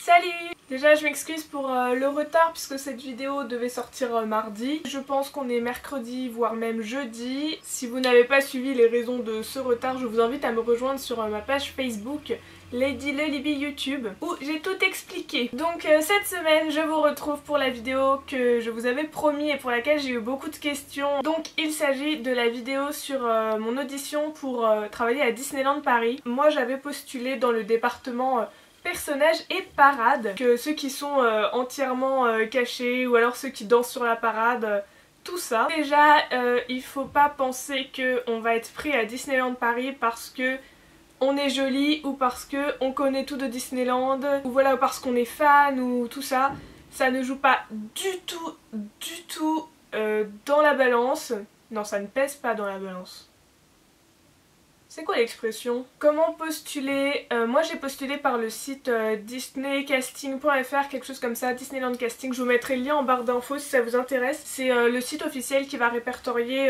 Salut! Déjà je m'excuse pour le retard puisque cette vidéo devait sortir mardi. Je pense qu'on est mercredi voire même jeudi. Si vous n'avez pas suivi les raisons de ce retard, je vous invite à me rejoindre sur ma page Facebook Lady Lullaby YouTube où j'ai tout expliqué. Donc cette semaine je vous retrouve pour la vidéo que je vous avais promis et pour laquelle j'ai eu beaucoup de questions. Donc il s'agit de la vidéo sur mon audition pour travailler à Disneyland Paris. Moi j'avais postulé dans le département personnages et parades, que ceux qui sont entièrement cachés ou alors ceux qui dansent sur la parade, tout ça. Déjà il faut pas penser qu'on va être pris à Disneyland Paris parce que on est joli ou parce que on connaît tout de Disneyland ou voilà, ou parce qu'on est fan ou tout ça. Ça ne joue pas du tout dans la balance. Non, ça ne pèse pas dans la balance. C'est quoi l'expression? Comment postuler? Moi j'ai postulé par le site disneycasting.fr, quelque chose comme ça, Disneyland Casting. Je vous mettrai le lien en barre d'infos si ça vous intéresse. C'est le site officiel qui va répertorier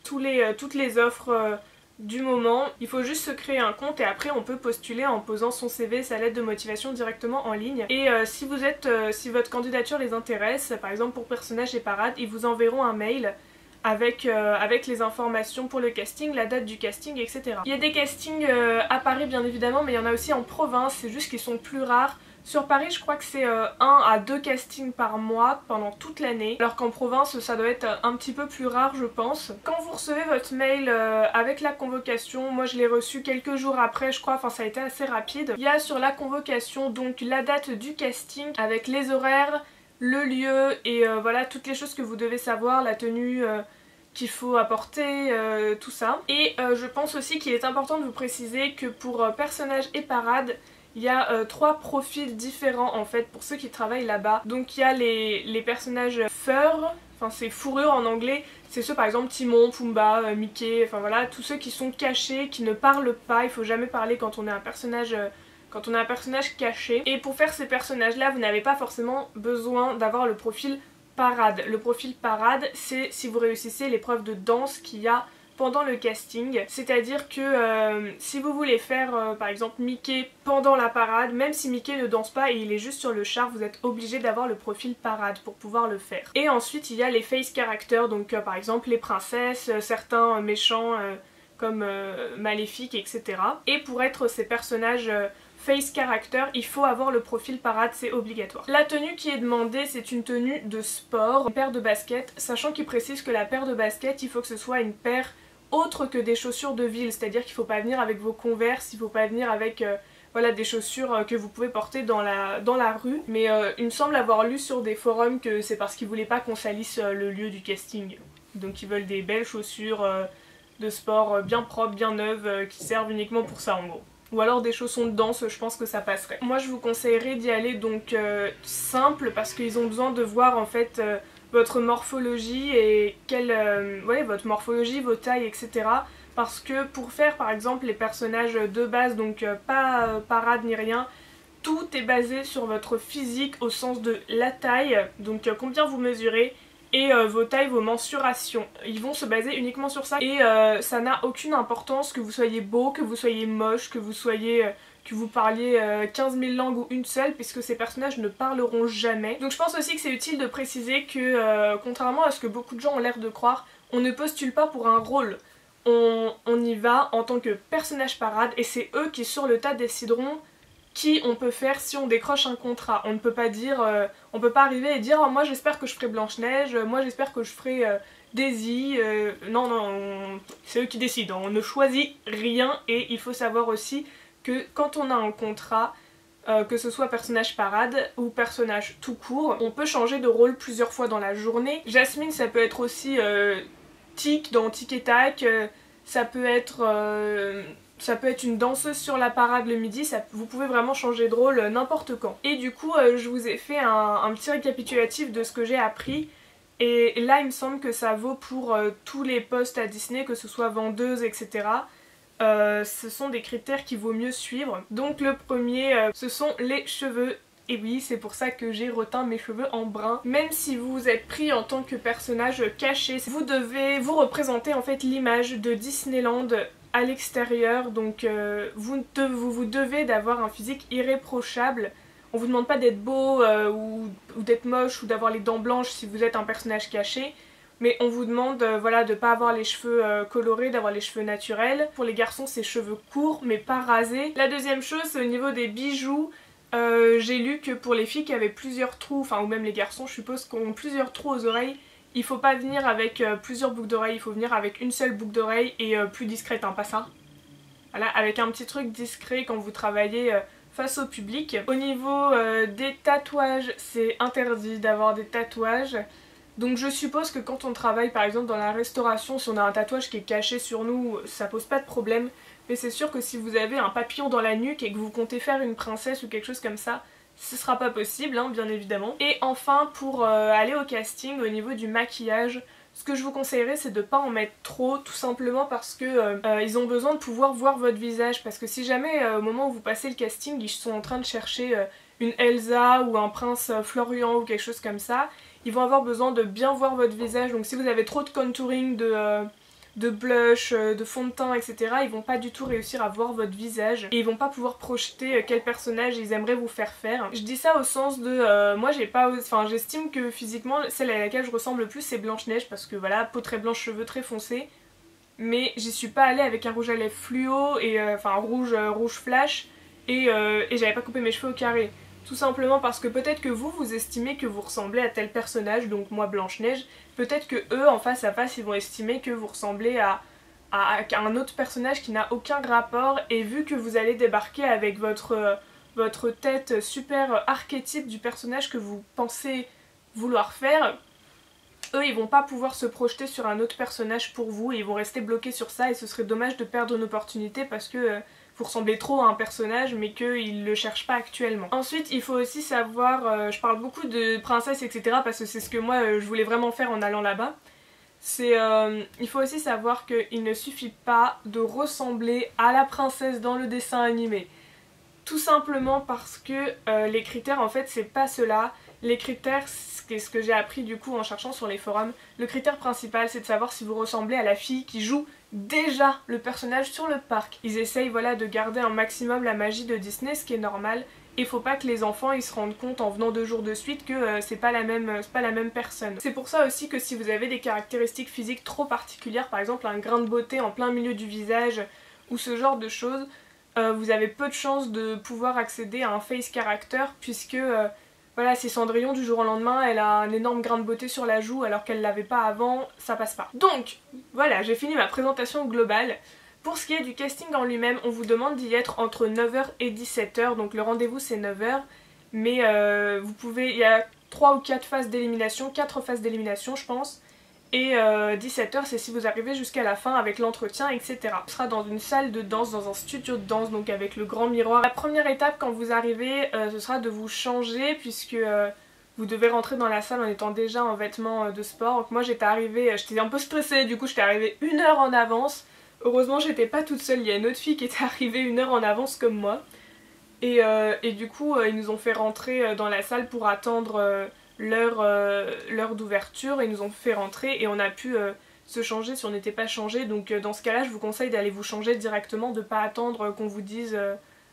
toutes les offres du moment. Il faut juste se créer un compte et après on peut postuler en posant son CV, sa lettre de motivation directement en ligne. Et si votre candidature les intéresse, par exemple pour personnages et parades, ils vous enverront un mail avec les informations pour le casting, la date du casting, etc. Il y a des castings à Paris bien évidemment, mais il y en a aussi en province, c'est juste qu'ils sont plus rares. Sur Paris je crois que c'est 1 à 2 castings par mois pendant toute l'année, alors qu'en province ça doit être un petit peu plus rare je pense. Quand vous recevez votre mail avec la convocation, moi je l'ai reçu quelques jours après je crois, enfin ça a été assez rapide. Il y a sur la convocation donc la date du casting avec les horaires, le lieu et voilà toutes les choses que vous devez savoir, la tenue qu'il faut apporter, tout ça. Et je pense aussi qu'il est important de vous préciser que pour personnages et parades, il y a 3 profils différents en fait pour ceux qui travaillent là-bas. Donc il y a les personnages fur, enfin c'est fourrure en anglais, c'est ceux par exemple Timon, Pumba, Mickey, enfin voilà, tous ceux qui sont cachés, qui ne parlent pas, il faut jamais parler quand on est un personnage caché. Et pour faire ces personnages là, vous n'avez pas forcément besoin d'avoir le profil parade. Le profil parade, c'est si vous réussissez l'épreuve de danse qu'il y a pendant le casting. C'est-à-dire que si vous voulez faire par exemple Mickey pendant la parade, même si Mickey ne danse pas et il est juste sur le char, vous êtes obligé d'avoir le profil parade pour pouvoir le faire. Et ensuite il y a les face characters, donc par exemple les princesses, certains méchants comme Maléfique, etc. Et pour être ces personnages face character, il faut avoir le profil parade, c'est obligatoire. La tenue qui est demandée, c'est une tenue de sport, une paire de baskets, sachant qu'il précise que la paire de baskets, il faut que ce soit une paire autre que des chaussures de ville, c'est-à-dire qu'il ne faut pas venir avec vos Converse, il ne faut pas venir avec voilà, des chaussures que vous pouvez porter dans la rue. Mais il me semble avoir lu sur des forums que c'est parce qu'ils voulaient pas qu'on salisse le lieu du casting. Donc ils veulent des belles chaussures de sport bien propres, bien neuves, qui servent uniquement pour ça en gros. Ou alors des chaussons de danse, je pense que ça passerait. Moi je vous conseillerais d'y aller donc simple parce qu'ils ont besoin de voir en fait votre morphologie et votre morphologie, vos tailles, etc. Parce que pour faire par exemple les personnages de base, donc pas parade ni rien, tout est basé sur votre physique au sens de la taille, donc combien vous mesurez, et vos tailles, vos mensurations. Ils vont se baser uniquement sur ça et ça n'a aucune importance que vous soyez beau, que vous soyez moche, que vous parliez 15 000 langues ou une seule, puisque ces personnages ne parleront jamais. Donc je pense aussi que c'est utile de préciser que contrairement à ce que beaucoup de gens ont l'air de croire, on ne postule pas pour un rôle. On y va en tant que personnage parade et c'est eux qui sur le tas décideront qui on peut faire si on décroche un contrat. On ne peut pas dire, on peut pas arriver et dire oh, moi j'espère que je ferai Blanche-Neige, moi j'espère que je ferai Daisy, non, c'est eux qui décident, on ne choisit rien. Et il faut savoir aussi que quand on a un contrat, que ce soit personnage parade ou personnage tout court, on peut changer de rôle plusieurs fois dans la journée. Jasmine ça peut être aussi Tic dans Tic et Tac, ça peut être une danseuse sur la parade le midi, vous pouvez vraiment changer de rôle n'importe quand. Et du coup je vous ai fait un petit récapitulatif de ce que j'ai appris. Et là il me semble que ça vaut pour tous les postes à Disney, que ce soit vendeuse, etc. Ce sont des critères qu'il vaut mieux suivre. Donc le premier, ce sont les cheveux. Et oui, c'est pour ça que j'ai reteint mes cheveux en brun. Même si vous êtes pris en tant que personnage caché, vous devez vous représenter en fait l'image de Disneyland à l'extérieur. Donc vous devez d'avoir un physique irréprochable. On vous demande pas d'être beau ou d'être moche ou d'avoir les dents blanches si vous êtes un personnage caché. Mais on vous demande voilà, de pas avoir les cheveux colorés, d'avoir les cheveux naturels. Pour les garçons, c'est cheveux courts mais pas rasés. La deuxième chose, c'est au niveau des bijoux. J'ai lu que pour les filles qui avaient plusieurs trous, enfin ou même les garçons, je suppose, qui ont plusieurs trous aux oreilles, il faut pas venir avec plusieurs boucles d'oreilles, il faut venir avec une seule boucle d'oreille et plus discrète, hein, pas ça. Voilà, avec un petit truc discret quand vous travaillez face au public. Au niveau des tatouages, c'est interdit d'avoir des tatouages. Donc je suppose que quand on travaille par exemple dans la restauration, si on a un tatouage qui est caché sur nous, ça pose pas de problème. Mais c'est sûr que si vous avez un papillon dans la nuque et que vous comptez faire une princesse ou quelque chose comme ça, ce sera pas possible, hein, bien évidemment. Et enfin, pour aller au casting, au niveau du maquillage, ce que je vous conseillerais, c'est de pas en mettre trop, tout simplement parce que ils ont besoin de pouvoir voir votre visage. Parce que si jamais au moment où vous passez le casting, ils sont en train de chercher une Elsa ou un prince Florian ou quelque chose comme ça, ils vont avoir besoin de bien voir votre visage. Donc si vous avez trop de contouring, de blush, de fond de teint, etc., ils vont pas du tout réussir à voir votre visage et ils vont pas pouvoir projeter quel personnage ils aimeraient vous faire faire. Je dis ça au sens de moi j'ai pas, enfin j'estime que physiquement celle à laquelle je ressemble le plus c'est Blanche-Neige parce que voilà, peau très blanche, cheveux très foncés, mais j'y suis pas allée avec un rouge à lèvres fluo et enfin rouge flash et j'avais pas coupé mes cheveux au carré. Tout simplement parce que peut-être que vous estimez que vous ressemblez à tel personnage, donc moi Blanche-Neige, peut-être que eux en face à face ils vont estimer que vous ressemblez à un autre personnage qui n'a aucun rapport, et vu que vous allez débarquer avec votre tête super archétype du personnage que vous pensez vouloir faire, eux ils vont pas pouvoir se projeter sur un autre personnage pour vous et ils vont rester bloqués sur ça et ce serait dommage de perdre une opportunité parce que vous ressemblez trop à un personnage mais qu'ils le cherchent pas actuellement. Ensuite il faut aussi savoir, je parle beaucoup de princesse etc parce que c'est ce que moi je voulais vraiment faire en allant là-bas, c'est il faut aussi savoir qu'il ne suffit pas de ressembler à la princesse dans le dessin animé. Tout simplement parce que les critères en fait c'est pas cela. Les critères, c'est ce que j'ai appris du coup en cherchant sur les forums, le critère principal c'est de savoir si vous ressemblez à la fille qui joue déjà le personnage sur le parc. Ils essayent voilà de garder un maximum la magie de Disney, ce qui est normal, et faut pas que les enfants ils se rendent compte en venant 2 jours de suite que c'est pas la même personne. C'est pour ça aussi que si vous avez des caractéristiques physiques trop particulières, par exemple un grain de beauté en plein milieu du visage ou ce genre de choses, vous avez peu de chances de pouvoir accéder à un face character puisque voilà, si Cendrillon du jour au lendemain elle a un énorme grain de beauté sur la joue alors qu'elle l'avait pas avant, ça passe pas. Donc voilà, j'ai fini ma présentation globale. Pour ce qui est du casting en lui-même, on vous demande d'y être entre 9h et 17h, donc le rendez-vous c'est 9h, mais vous pouvez, il y a 3 ou 4 phases d'élimination, 4 phases d'élimination je pense, et 17h c'est si vous arrivez jusqu'à la fin avec l'entretien etc. Ce sera dans une salle de danse, dans un studio de danse, donc avec le grand miroir. La première étape quand vous arrivez, ce sera de vous changer puisque vous devez rentrer dans la salle en étant déjà en vêtements de sport. Donc moi j'étais arrivée, j'étais un peu stressée, du coup j'étais arrivée 1 heure en avance. Heureusement j'étais pas toute seule, il y a une autre fille qui était arrivée 1 heure en avance comme moi. Et du coup ils nous ont fait rentrer dans la salle pour attendre l'heure d'ouverture, ils nous ont fait rentrer et on a pu se changer si on n'était pas changé. Donc dans ce cas là je vous conseille d'aller vous changer directement, de pas attendre qu'on vous dise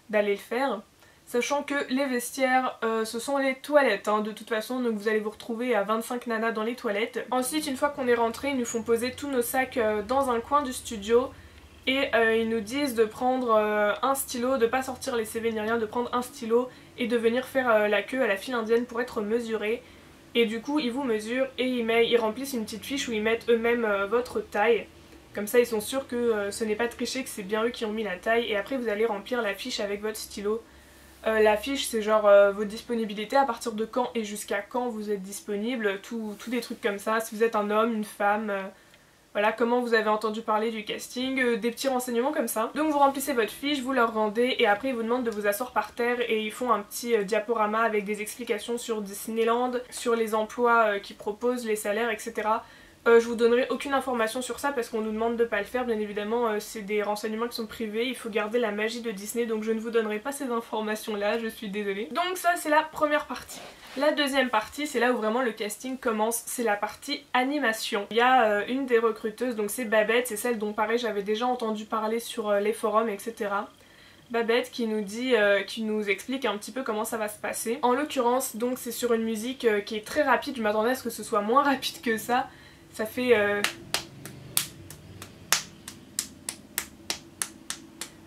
d'aller le faire. Sachant que les vestiaires ce sont les toilettes hein, de toute façon, donc vous allez vous retrouver à 25 nanas dans les toilettes. Ensuite une fois qu'on est rentré ils nous font poser tous nos sacs dans un coin du studio et ils nous disent de prendre un stylo, de pas sortir les CV ni rien, de prendre un stylo et de venir faire la queue à la file indienne pour être mesuré. Et du coup ils vous mesurent et ils remplissent une petite fiche où ils mettent eux-mêmes votre taille. Comme ça ils sont sûrs que ce n'est pas triché, que c'est bien eux qui ont mis la taille, et après vous allez remplir la fiche avec votre stylo. La fiche c'est genre vos disponibilités, à partir de quand et jusqu'à quand vous êtes disponible, tout des trucs comme ça, si vous êtes un homme, une femme, voilà, comment vous avez entendu parler du casting, des petits renseignements comme ça. Donc vous remplissez votre fiche, vous leur rendez et après ils vous demandent de vous asseoir par terre et ils font un petit diaporama avec des explications sur Disneyland, sur les emplois qu'ils proposent, les salaires, etc. Je vous donnerai aucune information sur ça parce qu'on nous demande de pas le faire, bien évidemment c'est des renseignements qui sont privés, il faut garder la magie de Disney, donc je ne vous donnerai pas ces informations là, je suis désolée. Donc ça c'est la première partie. La deuxième partie, c'est là où vraiment le casting commence, c'est la partie animation. Il y a une des recruteuses, donc c'est Babette, c'est celle dont pareil j'avais déjà entendu parler sur les forums etc. Babette qui nous explique un petit peu comment ça va se passer. En l'occurrence, donc c'est sur une musique qui est très rapide, je m'attendais à ce que ce soit moins rapide que ça. Ça fait...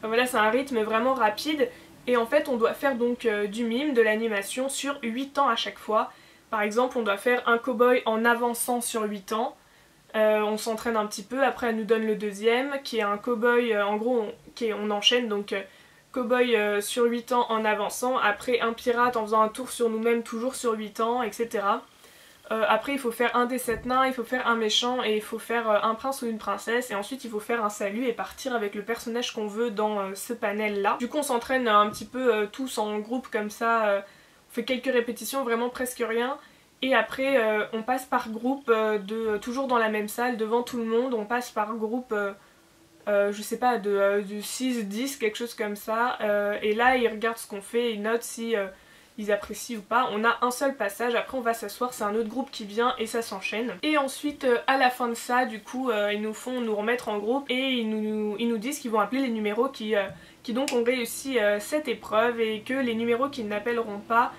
Voilà, c'est un rythme vraiment rapide. Et en fait, on doit faire donc du mime, de l'animation sur 8 ans à chaque fois. Par exemple, on doit faire un cow-boy en avançant sur 8 ans. On s'entraîne un petit peu, après elle nous donne le deuxième, qui est un cow-boy, en gros, on enchaîne, donc cow-boy sur 8 ans en avançant, après un pirate en faisant un tour sur nous-mêmes, toujours sur 8 ans, etc. Après il faut faire un des 7 nains, il faut faire un méchant et il faut faire un prince ou une princesse et ensuite il faut faire un salut et partir avec le personnage qu'on veut dans ce panel là. Du coup on s'entraîne un petit peu tous en groupe comme ça, on fait quelques répétitions, vraiment presque rien. Et après on passe par groupe, toujours dans la même salle, devant tout le monde, on passe par groupe, je sais pas, de 6, 10, quelque chose comme ça. Et là ils regardent ce qu'on fait, ils notent si... ils apprécient ou pas. On a un seul passage, après on va s'asseoir, c'est un autre groupe qui vient et ça s'enchaîne. Et ensuite à la fin de ça, du coup, ils nous font nous remettre en groupe et ils nous disent qu'ils vont appeler les numéros qui donc ont réussi cette épreuve et que les numéros qui n'appelleront pas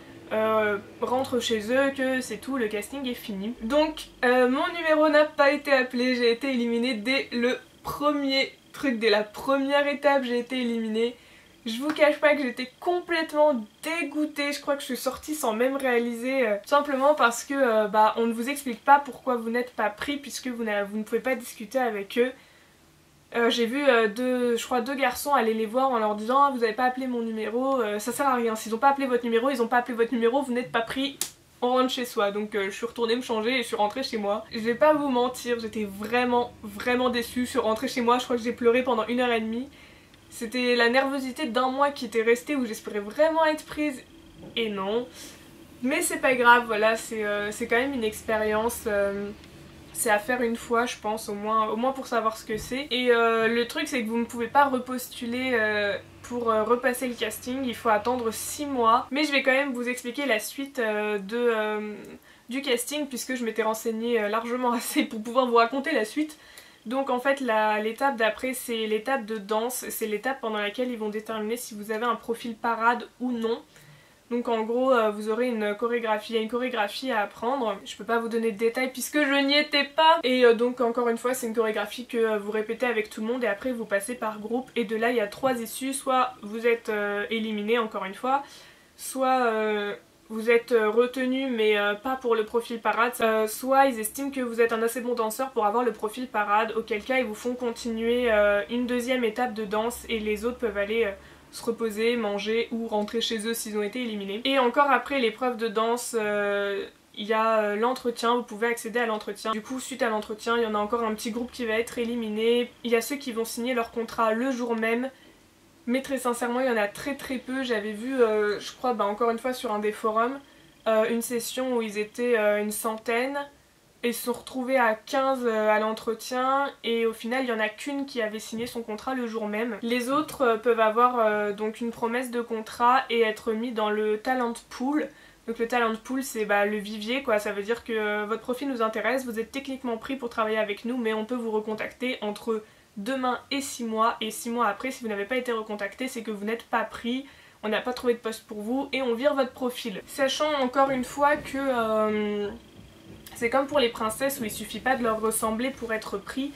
rentrent chez eux, que c'est tout, le casting est fini. Donc mon numéro n'a pas été appelé, j'ai été éliminée dès le premier truc, dès la première étape j'ai été éliminée. Je vous cache pas que j'étais complètement dégoûtée, je crois que je suis sortie sans même réaliser, tout simplement parce que on ne vous explique pas pourquoi vous n'êtes pas pris puisque vous ne pouvez pas discuter avec eux. J'ai vu je crois deux garçons aller les voir en leur disant ah, vous avez pas appelé mon numéro, ça sert à rien, s'ils ont pas appelé votre numéro, ils ont pas appelé votre numéro, vous n'êtes pas pris, on rentre chez soi. Donc je suis retournée me changer et je suis rentrée chez moi. Je vais pas vous mentir, j'étais vraiment déçue, je suis rentrée chez moi, je crois que j'ai pleuré pendant 1h30. C'était la nervosité d'un mois qui était restée où j'espérais vraiment être prise et non. Mais c'est pas grave, voilà, c'est quand même une expérience. C'est à faire une fois je pense, au moins pour savoir ce que c'est. Et le truc c'est que vous ne pouvez pas repostuler pour repasser le casting, il faut attendre 6 mois. Mais je vais quand même vous expliquer la suite du casting puisque je m'étais renseignée largement assez pour pouvoir vous raconter la suite. Donc en fait l'étape d'après c'est l'étape de danse, c'est l'étape pendant laquelle ils vont déterminer si vous avez un profil parade ou non. Donc en gros vous aurez une chorégraphie, il y a une chorégraphie à apprendre, je peux pas vous donner de détails puisque je n'y étais pas. Et donc encore une fois c'est une chorégraphie que vous répétez avec tout le monde et après vous passez par groupe et de là il y a 3 issues, soit vous êtes éliminé encore une fois, soit... vous êtes retenu mais pas pour le profil parade, soit ils estiment que vous êtes un assez bon danseur pour avoir le profil parade, auquel cas ils vous font continuer une deuxième étape de danse et les autres peuvent aller se reposer, manger ou rentrer chez eux s'ils ont été éliminés. Et encore après l'épreuve de danse, il y a l'entretien, vous pouvez accéder à l'entretien. Du coup suite à l'entretien il y en a encore un petit groupe qui va être éliminé, il y a ceux qui vont signer leur contrat le jour même. Mais très sincèrement il y en a très peu, j'avais vu je crois encore une fois sur un des forums une session où ils étaient une centaine et se sont retrouvés à 15 à l'entretien et au final il n'y en a qu'une qui avait signé son contrat le jour même. Les autres peuvent avoir donc une promesse de contrat et être mis dans le talent pool. Donc le talent pool c'est le vivier quoi, ça veut dire que votre profil nous intéresse, vous êtes techniquement pris pour travailler avec nous mais on peut vous recontacter entre demain et 6 mois, et 6 mois après si vous n'avez pas été recontacté c'est que vous n'êtes pas pris, on n'a pas trouvé de poste pour vous et on vire votre profil. Sachant encore une fois que c'est comme pour les princesses où il suffit pas de leur ressembler pour être pris,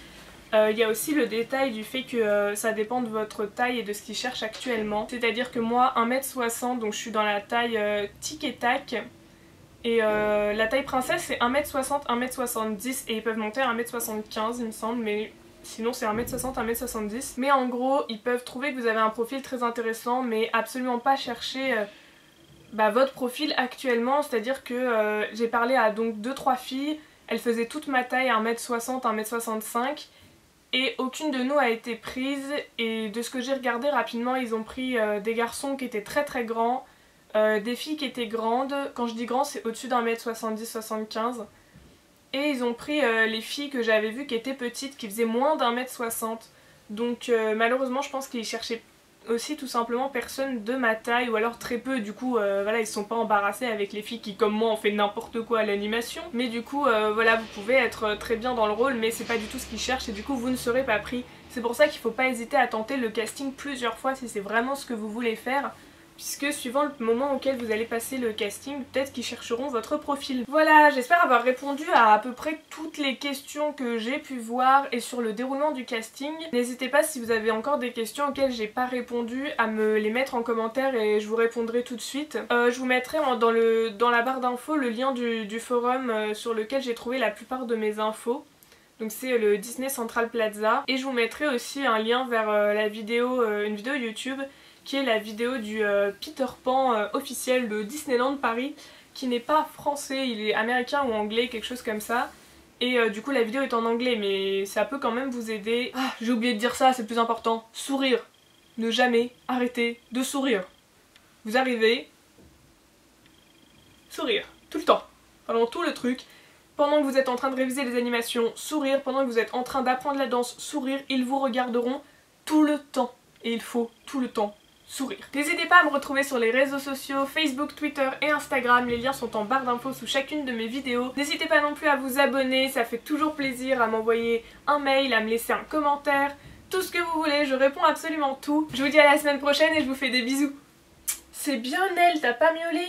il y a aussi le détail du fait que ça dépend de votre taille et de ce qu'ils cherchent actuellement. C'est à dire que moi 1m60 donc je suis dans la taille tic et tac. Et la taille princesse c'est 1m60, 1m70 et ils peuvent monter à 1m75 il me semble, mais sinon c'est 1m60, 1m70. Mais en gros, ils peuvent trouver que vous avez un profil très intéressant mais absolument pas chercher votre profil actuellement. C'est-à-dire que j'ai parlé à donc 2-3 filles, elles faisaient toute ma taille, 1m60, 1m65 et aucune de nous a été prise. Et de ce que j'ai regardé rapidement, ils ont pris des garçons qui étaient très grands, des filles qui étaient grandes. Quand je dis grand, c'est au-dessus d'1m70-75. Et ils ont pris les filles que j'avais vues qui étaient petites, qui faisaient moins d'1m60. Donc malheureusement je pense qu'ils cherchaient aussi tout simplement personne de ma taille, ou alors très peu, du coup voilà, ils se sont pas embarrassés avec les filles qui comme moi ont fait n'importe quoi à l'animation, mais du coup voilà, vous pouvez être très bien dans le rôle mais c'est pas du tout ce qu'ils cherchent et du coup vous ne serez pas pris. C'est pour ça qu'il faut pas hésiter à tenter le casting plusieurs fois si c'est vraiment ce que vous voulez faire, puisque suivant le moment auquel vous allez passer le casting, peut-être qu'ils chercheront votre profil. Voilà, j'espère avoir répondu à peu près toutes les questions que j'ai pu voir et sur le déroulement du casting. N'hésitez pas si vous avez encore des questions auxquelles j'ai pas répondu à me les mettre en commentaire et je vous répondrai tout de suite. Je vous mettrai dans la barre d'infos le lien du forum sur lequel j'ai trouvé la plupart de mes infos. Donc c'est le Disney Central Plaza. Et je vous mettrai aussi un lien vers une vidéo YouTube qui est la vidéo du Peter Pan officiel de Disneyland Paris, qui n'est pas français, il est américain ou anglais, quelque chose comme ça. Et du coup la vidéo est en anglais, mais ça peut quand même vous aider. Ah, j'ai oublié de dire ça, c'est le plus important. Sourire. Ne jamais arrêter de sourire. Vous arrivez, sourire, tout le temps, pendant tout le truc. Pendant que vous êtes en train de réviser les animations, sourire. Pendant que vous êtes en train d'apprendre la danse, sourire. Ils vous regarderont tout le temps. Et il faut tout le temps sourire. N'hésitez pas à me retrouver sur les réseaux sociaux, Facebook, Twitter et Instagram. Les liens sont en barre d'infos sous chacune de mes vidéos. N'hésitez pas non plus à vous abonner, ça fait toujours plaisir, à m'envoyer un mail, à me laisser un commentaire. Tout ce que vous voulez, je réponds absolument tout. Je vous dis à la semaine prochaine et je vous fais des bisous. C'est bien elle, t'as pas miaulé?